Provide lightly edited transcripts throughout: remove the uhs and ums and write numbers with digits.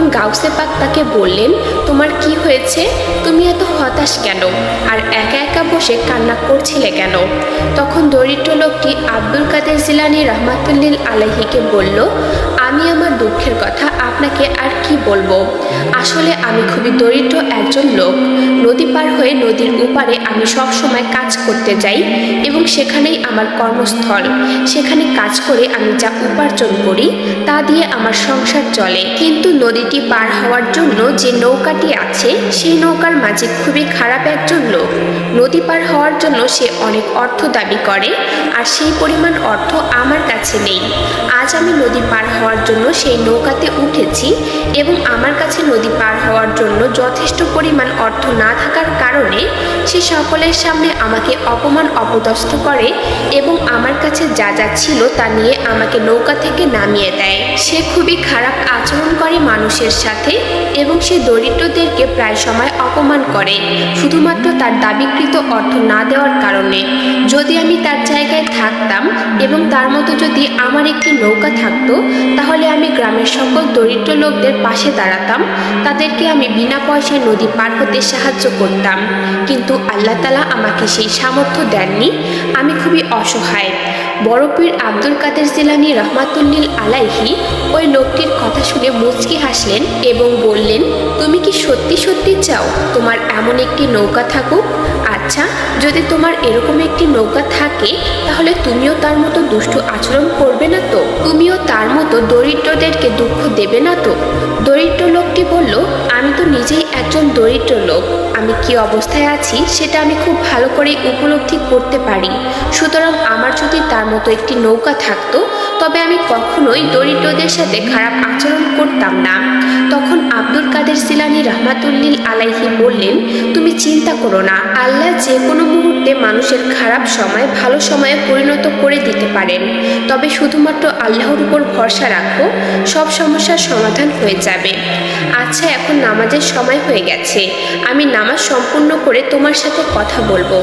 তখন গাউসে পাক তাকে বললেন, তোমার কি হয়েছে? তুমি এত হতাশ কেন আর একা একা বসে কান্না করছিলে কেন? তখন দরিদ্র লোকটি আব্দুল কাদের জিলানী রহমাতুল্লিল আলাইহিকে বলল, আমি আমার দুঃখের কথা আপনাকে আর কি বলবো। আসলে আমি খুবই দরিদ্র একজন লোক। নদী পার হয়ে নদীর ওপারে আমি সব সময় কাজ করতে যাই এবং সেখানেই আমার কর্মস্থল। সেখানে কাজ করে আমি যা উপার্জন করি তা দিয়ে আমার সংসার চলে। কিন্তু নদীটি পার হওয়ার জন্য যে নৌকাটি আছে সেই নৌকার মাঝে খুবই খারাপ একজন লোক। নদী পার হওয়ার জন্য সে অনেক অর্থ দাবি করে আর সেই পরিমাণ অর্থ আমার কাছে নেই। আজ আমি নদী পার হওয়ার জন্য সেই নৌকাতে উঠেছি এবং আমার কাছে নদী পার হওয়ার জন্য যথেষ্ট পরিমাণ অর্থ না থাকার কারণে সে সকলের সামনে আমাকে অপমান অপদস্থ করে এবং আমার কাছে যা যা ছিল তা নিয়ে আমাকে নৌকা থেকে নামিয়ে দেয়। সে খুবই খারাপ আচরণ করে মানুষের সাথে এবং সে দরিদ্রদেরকে প্রায় সময় অপমান করে শুধুমাত্র তার দাবিকৃত অর্থ না দেওয়ার কারণে। যদি আমি তার জায়গায় থাকতাম এবং তার মতো যদি আমার একটি নৌকা থাকতো তাহলে আমি গ্রামের সকল দরিদ্র লোকদের পাশে দাঁড়াতাম, তাদেরকে আমি বিনা পয়সায় নদী পার হতে সাহায্য করতাম। কিন্তু আল্লাহ তাআলা আমাকে সেই সামর্থ্য দেননি। আমি খুবই অসহায়। বড় পীর আব্দুল কাদের জিলানী রহমাতুল্লিল আলাইহি ওই লোকটির কথা শুনে মুচকি হাসলেন এবং বললেন, তুমি কি সত্যি সত্যি চাও তোমার এমন একটি নৌকা থাকুক? আচ্ছা, যদি তোমার এরকম একটি নৌকা থাকে তাহলে তুমিও তার মতো দুষ্টু আচরণ করবে না তো? তুমিও তার মতো দরিদ্রদেরকে দুঃখ দেবে না তো? দরিদ্র লোকটি বলল, আমি তো নিজেই একজন দরিদ্র লোক। আমি কি অবস্থায় আছি সেটা আমি খুব ভালো করে উপলব্ধি করতে পারি। সুতরাং আমার যদি তার মতো একটি নৌকা থাকতো তবে আমি কখনোই দরিদ্রদের সাথে খারাপ আচরণ করতাম না। তখন আব্দুল কাদের জিলানী রহমাতুল্লিল আলাইহি বললেন, তুমি চিন্তা করো না, আল্লাহ যে কোনো মুহূর্তে মানুষের খারাপ সময় ভালো সময়ে পরিণত করে দিতে পারেন। তবে শুধুমাত্র আল্লাহর উপর ভরসা রাখো, সব সমস্যার সমাধান হয়ে যাবে। আচ্ছা, এখন নামাজের সময় হয়ে গেছে, আমি নামাজ সম্পূর্ণ করে তোমার সাথে কথা বলবো।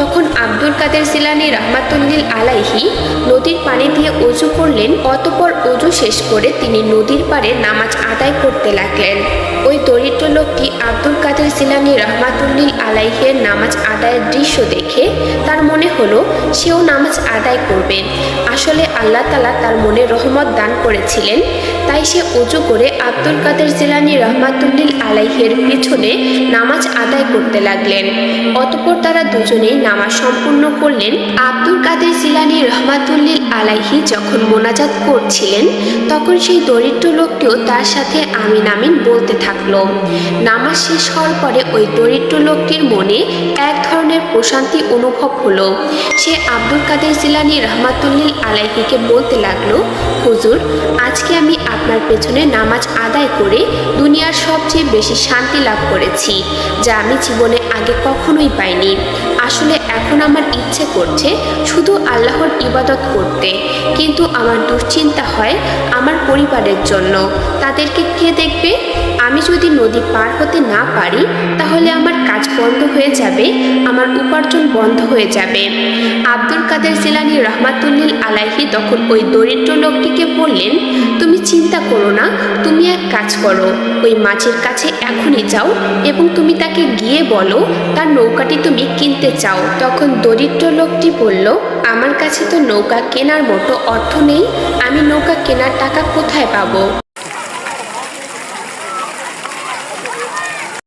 তখন আব্দুল কাদের জিলানী রহমাতুল্লিল আলাইহি নদীর পানি দিয়ে ওযু করলেন। অতঃপর ওযু শেষ করে তিনি নদীর পাড়ে নামাজ আদায় করতে লাগলেন। ওই দরিদ্র লোকটি আব্দুল কাদের জিলানী রহমাতুল্লিল আলাইহির নামাজ আদায়ের দৃশ্য দেখে তার মনে হলো সেও নামাজ আদায় করবে। আসলে আল্লাহ তাআলা তার মনে রহমত দান করেছিলেন, তাই সে ওযু করে আব্দুল কাদের জিলানী রহমাতুল্লিল আলাইহির পিছনে নামাজ আদায় করতে লাগলেন। অতঃপর তারা দুজনেই নামাজ সম্পূর্ণ করলেন। আব্দুল কাদের জিলানী রহমাতুল্লিল আলাইহি যখন মোনাজাত করছিলেন তখন সেই দরিদ্র লোকটিও তার সাথে আমিন আমিন বলতে থাকলো। নামাজ শেষ হওয়ার পরে ওই দরিদ্র লোকটির মনে এক ধরনের প্রশান্তি অনুভব হলো। সে আব্দুল কাদের জিলানী রহমাতুল্লিল আলাইহিকে বলতে লাগলো, হুজুর, আজকে আমি আপনার পেছনে নামাজ আদায় করে দুনিয়ার সবচেয়ে বেশি শান্তি লাভ করেছি, যা আমি জীবনে আগে কখনোই পাইনি। আসলে এখন আমার ইচ্ছে করছে শুধু আল্লাহর ইবাদত করতে, কিন্তু আমার দুশ্চিন্তা হয় আমার পরিবারের জন্য। তাদেরকে কে দেখবে? আমি যদি নদী পার হতে না পারি তাহলে আমার কাজ বন্ধ হয়ে যাবে, আমার উপার্জন বন্ধ হয়ে যাবে। আব্দুল কাদের জিলানী রহমাতুল্লিল আলাইহি তখন ওই দরিদ্র লোকটিকে বললেন, তুমি চিন্তা করো না, তুমি এক কাজ করো, ওই মাছের কাছে এখনই যাও এবং তুমি তাকে গিয়ে বলো তার নৌকাটি তুমি কিনতে চাও। তখন দরিদ্র লোকটি বলল, আমার কাছে তো নৌকা কেনার মতো অর্থ নেই, আমি নৌকা কেনার টাকা কোথায় পাবো?